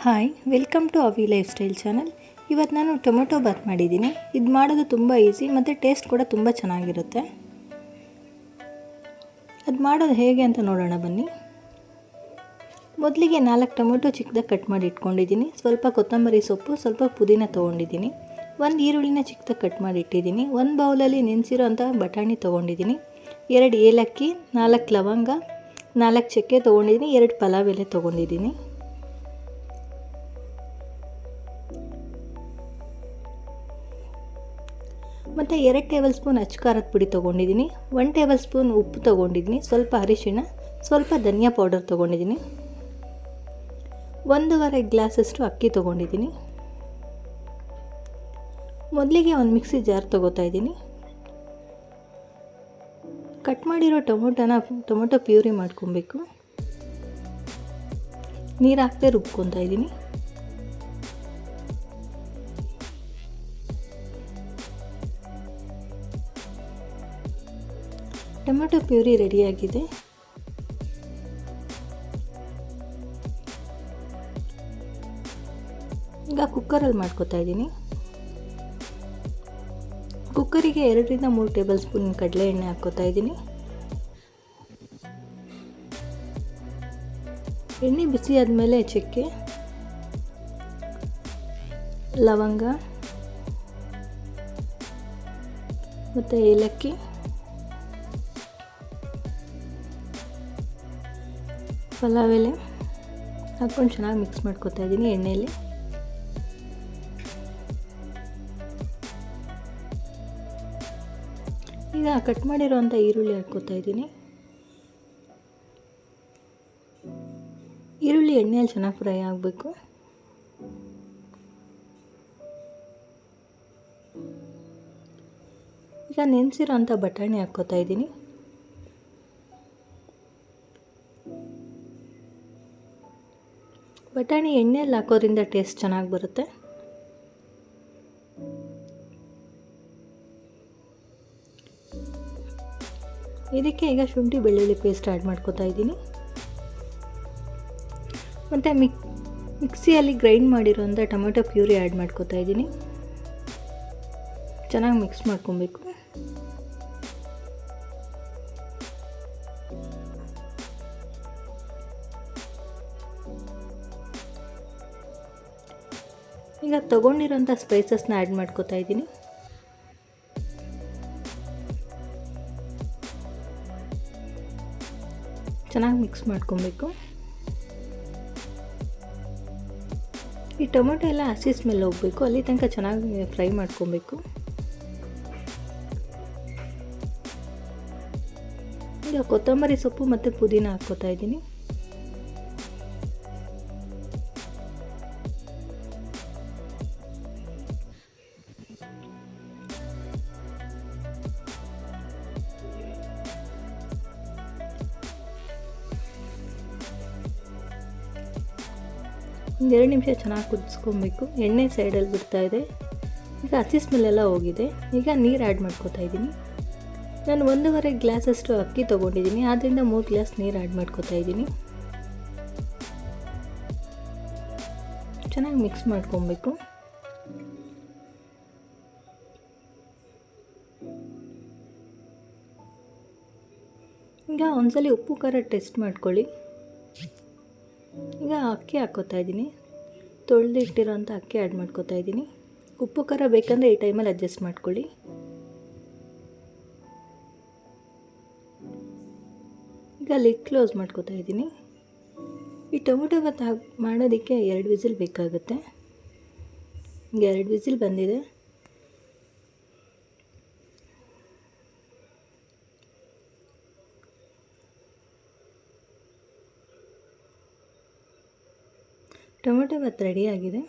Hi, welcome to ಅವಿ life style channel. ಇವತ್ತು ನಾನು ಟೊಮೆಟೊ ಬಾತ್ ಮಾಡಿದ್ದೀನಿ. ಇದು ಮಾಡೋದು ತುಂಬ ಈಸಿ ಮತ್ತು ಟೇಸ್ಟ್ ಕೂಡ ತುಂಬ ಚೆನ್ನಾಗಿರುತ್ತೆ. ಅದು ಮಾಡೋದು ಹೇಗೆ ಅಂತ ನೋಡೋಣ ಬನ್ನಿ. ಮೊದಲಿಗೆ 4 ಟೊಮೆಟೊ ಚಿಕ್ಕದಾಗಿ ಕಟ್ ಮಾಡಿ ಇಟ್ಕೊಂಡಿದ್ದೀನಿ. ಸ್ವಲ್ಪ ಕೊತ್ತಂಬರಿ ಸೊಪ್ಪು, ಸ್ವಲ್ಪ ಪುದೀನ ತೊಗೊಂಡಿದ್ದೀನಿ. 1 ಈರುಳ್ಳಿನ ಚಿಕ್ಕದಾಗಿ ಕಟ್ ಮಾಡಿ ಇಟ್ಟಿದ್ದೀನಿ. 1 ಬೌಲಲ್ಲಿ ನೆನೆಸಿರೋ ಅಂಥ ಬಟಾಣಿ ತೊಗೊಂಡಿದ್ದೀನಿ. 2 ಏಲಕ್ಕಿ, 4 ಲವಂಗ, 4 ಚಕ್ಕೆ ತೊಗೊಂಡಿದ್ದೀನಿ. 2 ಪಲಾವ್ ಎಲೆ ತೊಗೊಂಡಿದ್ದೀನಿ. ಮತ್ತು 2 ಟೇಬಲ್ ಸ್ಪೂನ್ ಅಚ್ಚಕಾರದ ಪುಡಿ ತೊಗೊಂಡಿದ್ದೀನಿ. 1 ಟೇಬಲ್ ಸ್ಪೂನ್ ಉಪ್ಪು ತೊಗೊಂಡಿದ್ದೀನಿ. ಸ್ವಲ್ಪ ಅರಿಶಿಣ, ಸ್ವಲ್ಪ ಧನಿಯಾ ಪೌಡರ್ ತೊಗೊಂಡಿದ್ದೀನಿ. 1.5 ಗ್ಲಾಸಷ್ಟು ಅಕ್ಕಿ ತೊಗೊಂಡಿದ್ದೀನಿ. ಮೊದಲಿಗೆ ಒಂದು ಮಿಕ್ಸಿ ಜಾರ್ ತೊಗೋತಾ ಇದ್ದೀನಿ. ಕಟ್ ಮಾಡಿರೋ ಟೊಮೊಟೊ ಪ್ಯೂರಿ ಮಾಡ್ಕೊಬೇಕು. ನೀರು ಹಾಕದೆ ರುಬ್ಕೊತಾ ಇದ್ದೀನಿ. ಟೊಮೆಟೊ ಪ್ಯೂರಿ ರೆಡಿಯಾಗಿದೆ. ಈಗ ಕುಕ್ಕರಲ್ಲಿ ಮಾಡ್ಕೊತಾ ಇದ್ದೀನಿ. ಕುಕ್ಕರಿಗೆ 2 ರಿಂದ 3 ಟೇಬಲ್ ಸ್ಪೂನ್ ಕಡಲೆ ಎಣ್ಣೆ ಹಾಕ್ಕೋತಾ ಇದ್ದೀನಿ. ಎಣ್ಣೆ ಬಿಸಿ ಆದಮೇಲೆ ಚಕ್ಕೆ, ಲವಂಗ ಮತ್ತು ಏಲಕ್ಕಿ, ಪಲಾವ್ ಎಲೆ ಹಾಕ್ಕೊಂಡು ಚೆನ್ನಾಗಿ ಮಿಕ್ಸ್ ಮಾಡ್ಕೊತಾ ಇದ್ದೀನಿ ಎಣ್ಣೆಯಲ್ಲಿ. ಈಗ ಕಟ್ ಮಾಡಿರೋವಂಥ ಈರುಳ್ಳಿ ಹಾಕ್ಕೊತಾ ಇದ್ದೀನಿ. ಈರುಳ್ಳಿ ಎಣ್ಣೆಯಲ್ಲಿ ಚೆನ್ನಾಗಿ ಫ್ರೈ ಆಗಬೇಕು. ಈಗ ನೆನೆಸಿರೋ ಅಂಥ ಬಟಾಣಿ ಹಾಕ್ಕೊತಾ ಇದ್ದೀನಿ. ಬಟಾಣಿ ಎಣ್ಣೆಯಲ್ಲಿ ಹಾಕೋದ್ರಿಂದ ಟೇಸ್ಟ್ ಚೆನ್ನಾಗಿ ಬರುತ್ತೆ. ಇದಕ್ಕೆ ಈಗ ಶುಂಠಿ ಬೆಳ್ಳುಳ್ಳಿ ಪೇಸ್ಟ್ ಆ್ಯಡ್ ಮಾಡ್ಕೊತಾ ಇದ್ದೀನಿ. ಮತ್ತು ಮಿಕ್ಸಿಯಲ್ಲಿ ಗ್ರೈಂಡ್ ಮಾಡಿರೋಂಥ ಟೊಮೆಟೊ ಪ್ಯೂರಿ ಆ್ಯಡ್ ಮಾಡ್ಕೊತಾ ಇದ್ದೀನಿ. ಚೆನ್ನಾಗಿ ಮಿಕ್ಸ್ ಮಾಡ್ಕೊಬೇಕು. ಈಗ ತೊಗೊಂಡಿರೋಂಥ ಸ್ಪೈಸಸ್ನ ಆ್ಯಡ್ ಮಾಡ್ಕೊತಾ ಇದ್ದೀನಿ. ಚೆನ್ನಾಗಿ ಮಿಕ್ಸ್ ಮಾಡ್ಕೊಬೇಕು. ಈ ಟೊಮೆಟೊ ಎಲ್ಲ ಹಸಿ ಸ್ಮೆಲ್ ಹೋಗಬೇಕು, ಅಲ್ಲಿ ತನಕ ಚೆನ್ನಾಗಿ ಫ್ರೈ ಮಾಡ್ಕೊಬೇಕು. ಈಗ ಕೊತ್ತಂಬರಿ ಸೊಪ್ಪು ಮತ್ತು ಪುದೀನ ಹಾಕ್ಕೊತಾ ಇದ್ದೀನಿ. ಒಂದು 2 ನಿಮಿಷ ಚೆನ್ನಾಗಿ ಕುದಿಸ್ಕೊಬೇಕು. ಎಣ್ಣೆ ಸೈಡಲ್ಲಿ ಬಿಡ್ತಾ ಇದೆ. ಈಗ ಹಸಿ ಸ್ಮೆಲ್ಲೆಲ್ಲ ಹೋಗಿದೆ. ಈಗ ನೀರು ಆ್ಯಡ್ ಮಾಡ್ಕೊತಾ ಇದ್ದೀನಿ. ನಾನು 1.5 ಗ್ಲಾಸಷ್ಟು ಅಕ್ಕಿ ತೊಗೊಂಡಿದ್ದೀನಿ. ಆದ್ದರಿಂದ 3 ಗ್ಲಾಸ್ ನೀರು ಆ್ಯಡ್ ಮಾಡ್ಕೊತಾ ಇದ್ದೀನಿ. ಚೆನ್ನಾಗಿ ಮಿಕ್ಸ್ ಮಾಡ್ಕೊಬೇಕು. ಈಗ ಒಂದ್ಸಲಿ ಉಪ್ಪು ಖಾರ ಟೆಸ್ಟ್ ಮಾಡ್ಕೊಳ್ಳಿ. ಈಗ ಅಕ್ಕಿ ಹಾಕ್ಕೋತಾ ಇದ್ದೀನಿ. ತೊಳೆದಿಟ್ಟಿರೋಂಥ ಅಕ್ಕಿ ಆ್ಯಡ್ ಮಾಡ್ಕೊತಾ ಇದ್ದೀನಿ. ಉಪ್ಪು ಖಾರ ಬೇಕಂದರೆ ಈ ಟೈಮಲ್ಲಿ ಅಡ್ಜಸ್ಟ್ ಮಾಡ್ಕೊಳ್ಳಿ. ಈಗ ಲಿಡ್ ಕ್ಲೋಸ್ ಮಾಡ್ಕೊತಾ ಇದ್ದೀನಿ. ಈ ಟೊಮೆಟೊ ಬಾತ್ ಮಾಡೋದಕ್ಕೆ 2 ವಿಸಿಲ್ ಬೇಕಾಗುತ್ತೆ. ಈಗ 2 ವಿಸಿಲ್ ಬಂದಿದೆ. ಟೊಮೆಟೊ ಬಾತ್ ರೆಡಿಯಾಗಿದೆ.